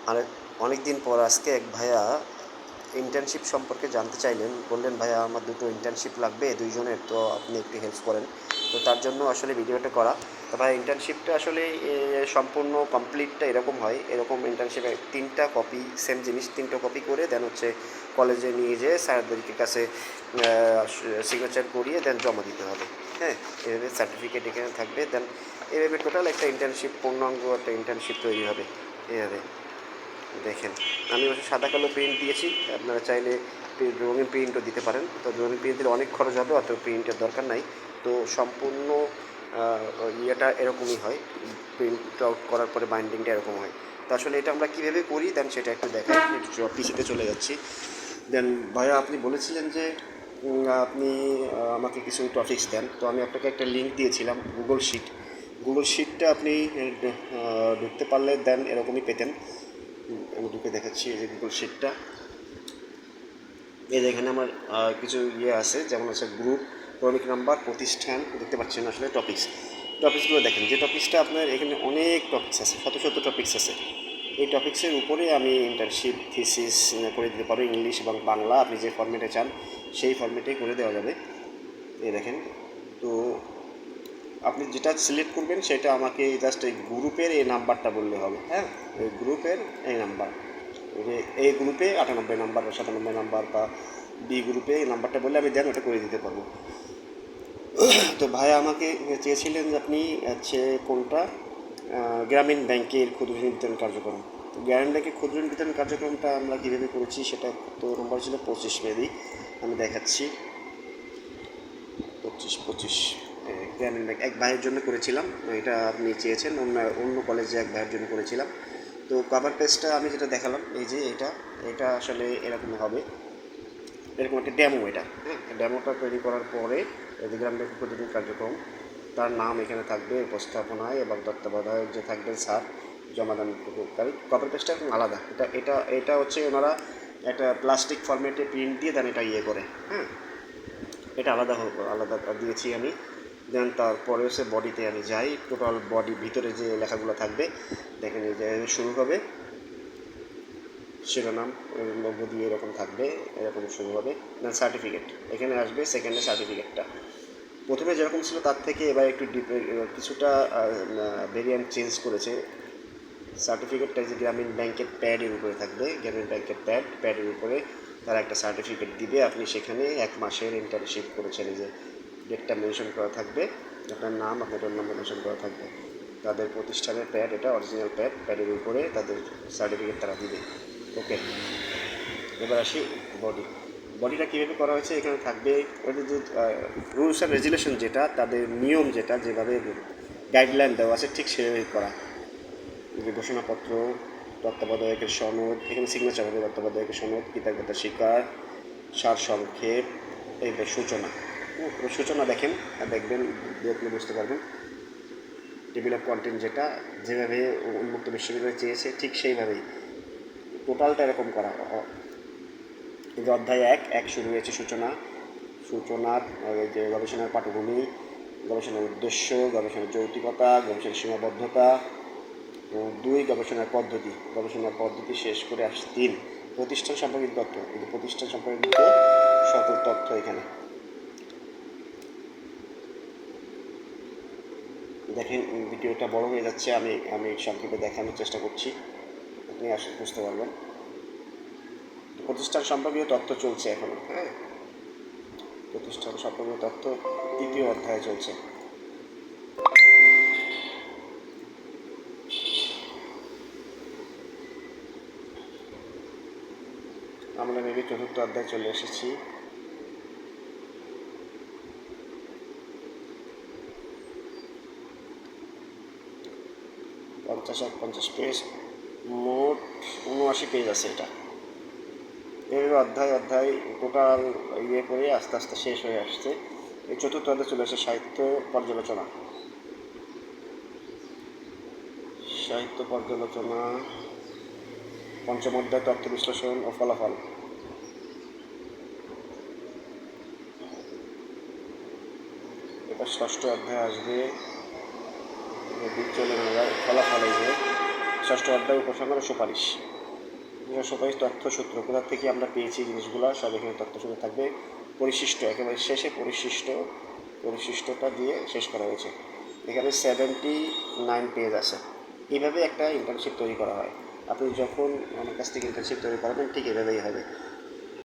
আর অনেক দিন পর আজকে এক ভাইয়া ইন্টার্নশিপ সম্পর্কে জানতে চাইলেন, বললেন ভাইয়া আমার দুটো ইন্টার্নশিপ লাগবে দুইজনের, তো আপনি একটু হেল্প করেন। তো তার জন্য আসলে ভিডিওটা করা। তো ভাই ইন্টার্নশিপটা আসলে সম্পূর্ণ কমপ্লিটটা এরকম হয়, এরকম ইন্টার্নশিপে 3টা কপি, সেম জিনিস 3টা কপি করে দেন হচ্ছে কলেজে নিয়ে যেয়ে স্যারদের কাছে সিগনেচার করিয়ে দেন জমা দিতে হবে। হ্যাঁ, এভাবে সার্টিফিকেট এখানে থাকবে। দেন এভাবে টোটাল একটা ইন্টার্নশিপ, পূর্ণাঙ্গ একটা ইন্টার্নশিপ তৈরি হবে। এভাবে দেখেন, আমি অবশ্য সাদা কালো প্রিন্ট দিয়েছি, আপনারা চাইলে রঙিন প্রিন্টও দিতে পারেন। তো রঙিন প্রিন্ট দিলে অনেক খরচ হবে, অত প্রিন্টের দরকার নাই। তো সম্পূর্ণ ইয়েটা এরকমই হয়, প্রিন্ট আউট করার পরে বাইন্ডিংটা এরকম হয়। তো আসলে এটা আমরা কীভাবে করি দেন সেটা একটু দেখাই। একটু পিসিতে চলে যাচ্ছি। দেন ভাইয়া আপনি বলেছিলেন যে আপনি আমাকে কিছু টপিকস দেন, তো আমি আপনাকে একটা লিঙ্ক দিয়েছিলাম গুগল শিট। গুগল শিটটা আপনি ঢুকতে পারলে দেন এরকমই পেতেন। আমি ঢুকে দেখাচ্ছি এই যে গুগল শিটটা। এই যে এখানে আমার কিছু ইয়ে আছে, যেমন আছে গ্রুপ, ক্রমিক নাম্বার, প্রতিষ্ঠান, দেখতে পাচ্ছেন আসলে টপিকসগুলো দেখেন। যে টপিক্সটা আপনার এখানে অনেক টপিক্স আছে, শত শত টপিক্স আছে। এই টপিক্সের উপরে আমি ইন্টার্নশিপ থিসিস করে দিতে পারবো, ইংলিশ এবং বাংলা আপনি যে ফর্মেটে চান সেই ফর্মেটেই করে দেওয়া যাবে। এই দেখেন। তো আপনি যেটা সিলেক্ট করবেন সেটা আমাকে জাস্ট এই গ্রুপের এই নাম্বারটা বললে হবে। হ্যাঁ, এই গ্রুপের এই নাম্বার, যে এই গ্রুপে 98 নাম্বার বা 97 নাম্বার, বা বি গ্রুপে এই নাম্বারটা বললে আমি দেন ওটা করে দিতে পারবো। তো ভাই আমাকে চেয়েছিলেন যে আপনি হচ্ছে কোনটা, গ্রামীণ ব্যাংকের ক্ষুদ্র ঋণ বিতরণ কার্যক্রম। তো গ্রামীণ ব্যাংকের ক্ষুদ্র ঋণ বিতরণ কার্যক্রমটা আমরা কীভাবে করেছি সেটা, তো নম্বর ছিল 25 মেবি, আমি দেখাচ্ছি। 25 গ্রামীণ ব্যাংক এক ভাইয়ের জন্য করেছিলাম। এটা আপনি চেয়েছেন, অন্য কলেজে এক ভাইয়ের জন্য করেছিলাম। তো কভার পেজটা আমি যেটা দেখালাম, এই যে এটা আসলে এরকম হবে, এরকম একটা ড্যামো। এটা হ্যাঁ, ড্যামোটা তৈরি করার পরে এই যে গ্রাম ব্যাংকের প্রতিদিন কার্যক্রম, তার নাম এখানে থাকবে, উপস্থাপনায় এবং তত্ত্বাবধায়ক যে থাকবেন স্যার, জমাদান প্রয়োগকারী। কভার পেজটা এখন আলাদা। এটা হচ্ছে ওনারা একটা প্লাস্টিক ফরম্যাটে প্রিন্ট দিয়ে দেন এটা ইয়ে করে। হ্যাঁ, এটা আলাদা দিয়েছি আমি। দেন তারপরে হচ্ছে বডিতে আমি যাই, টোটাল বডি ভিতরে যে লেখাগুলো থাকবে দেখেন, এই যে শুরু হবে শিরোনাম লোগো দিয়ে এরকম থাকবে, এরকম শুরু হবে। দেন সার্টিফিকেট এখানে আসবে, সেকেন্ডে সার্টিফিকেটটা প্রথমে যেরকম ছিল তার থেকে এবার একটু কিছুটা ভেরিয়েন্ট চেঞ্জ করেছে। সার্টিফিকেটটা যে গ্রামীণ ব্যাংকের প্যাডের উপরে থাকবে, গ্রামীণ ব্যাংকের প্যাডের উপরে তারা একটা সার্টিফিকেট দিবে, আপনি সেখানে 1 মাসের ইন্টার্নশিপ করেছেন। এই যে ডেটটা মেনশন করা থাকবে, আপনার নাম, আপনার রোল নাম্বার মেনশন করা থাকবে, তাদের প্রতিষ্ঠানের প্যাড, এটা অরিজিনাল প্যাডের উপরে তাদের সার্টিফিকেট তারা দিবে। ওকে, এবার আসি বডিটা কীভাবে করা হয়েছে। এখানে থাকবে ওদের যে রুলস অ্যান্ড রেগুলেশন, যেটা তাদের নিয়ম, যেভাবে গাইডলাইন দেওয়া আছে ঠিক সেভাবেই করা। যে ঘোষণাপত্র, তত্ত্বাবধায়কের সনদ, এখানে সিগনেচার হবে, তত্ত্বাবধায়কের সনদ, কৃতজ্ঞতা স্বীকার, সার সংক্ষেপ, এই সূচনা। সূচনা দেখেন, দেখবেন, দেখলে বুঝতে পারবেন। টেবিল অফ কন্টেন্ট যেভাবে উন্মুক্ত বিশ্ববিদ্যালয় চেয়েছে ঠিক সেইভাবেই টোটালটা এরকম করা। কিন্তু অধ্যায় 1 শুরু হয়েছে সূচনার যে গবেষণার পাঠভূমি, গবেষণার উদ্দেশ্য, গবেষণার যৌক্তিকতা, গবেষণার সীমাবদ্ধতা, 2 গবেষণার পদ্ধতি শেষ করে আসছে 3 প্রতিষ্ঠান সম্পর্কিত তথ্য। কিন্তু প্রতিষ্ঠান সম্পর্কিত সকল তথ্য এখানে দেখেন। ভিডিওটা বড় হয়ে যাচ্ছে, আমি সংক্ষেপে দেখানোর চেষ্টা করছি, আপনি আসলে বুঝতে পারবেন। প্রতিষ্ঠান সম্পর্কিত তথ্য চলছে এখনো। হ্যাঁ, প্রতিষ্ঠান সম্পর্কিত তথ্য 3য় অধ্যায়ে চলছে। আমরা মেবি 4র্থ অধ্যায়ে চলে এসেছি। পঞ্চাশ 50 পেজ, মোট 79 পেজ আছে এটা। এর অধ্যায় টোটাল ইয়ে করে আস্তে আস্তে শেষ হয়ে আসছে। এই 4র্থ অধ্যায়ে চলে আসে সাহিত্য পর্যালোচনা। পঞ্চম অধ্যায় তথ্য বিশ্লেষণ ও ফলাফল। এবার 6ষ্ঠ অধ্যায় আসবে, চলে ফলাফল। এই যে ষষ্ঠ অধ্যায় উপসংহার ও সুপারিশ। সুপারিশ তথ্যসূত্র, কোথা থেকে আমরা পেয়েছি এই জিনিসগুলো সব এখানে তথ্যসূত্র থাকবে। পরিশিষ্ট, একেবারে শেষে পরিশিষ্টটা দিয়ে শেষ করা হয়েছে। এখানে 79 পেজ আছে। এইভাবে একটা ইন্টার্নশিপ তৈরি করা হয়। আপনি যখন আমার কাছ থেকে ইন্টার্নশিপ তৈরি করাবেন ঠিক এভাবেই হবে।